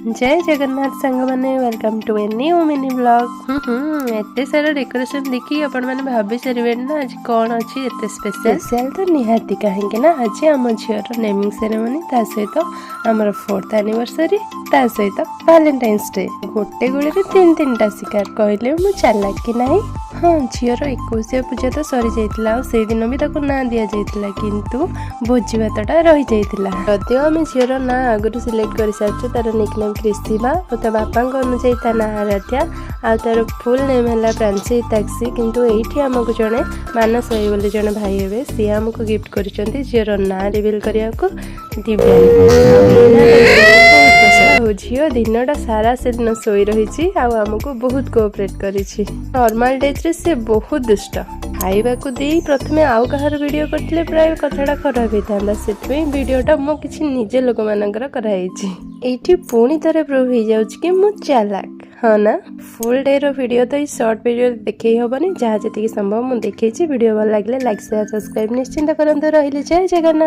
जय जगन्नाथ सांग मैंने welcome to a new mini blog. एते सारा डेकोरेशन देखी आपण मैंने भाभी सारे ना आज कौन अच्छी एते स्पेशल तो निहाती कहीं ना आज आम झीर नेमिंग सेरेमनी ता सहित आमर 4th एनिवर्सरी ता सहित वैलेंटाइन्स डे गोटे गुड़ी तीन तीन टा शिकार कहले मु चालाक कि नहीं। हाँ झीर 21 पूजा तो सरी जाइतिला से दिन भी ताको ना दिया जाइतिला किंतु भोजी भातटा रही जाइतिला। यदिओ आम झीर ना आगु सिलेक्ट कर सारछु तार निकनेम क्रिस्तीबा और ता बापा अनुसार ता ना आराध्या आ तार फुल नेम है प्रांशी ताक्सी किंतु एठी हमको जड़े मानस भाई बोले जड़े भाई हे सी आमको गिफ्ट कर झीर ना रिवील करने को झील दिनटा सारा से दिन शोई रही आमको बहुत कोऑपरेट करी। नॉर्मल डेज रे से बहुत दुष्ट खाइबा को दे प्रथमे आउ कहार वीडियो करथिले प्राय कथाटा खराब होता से वीडियोटा मो किछि निजे लोक मानकर कराइछि। एठी पुणी थरे प्रूव हो जाउछि कि मु चालाक हाँ ना। फुल डे रो वीडियो तो शॉर्ट वीडियो देखे हेबनी जहाँ जी संभव मुझे देखी। वीडियो भल लगे लाइक शेयर सब्सक्राइब निश्चिंत करते रही। जय जगन्नाथ।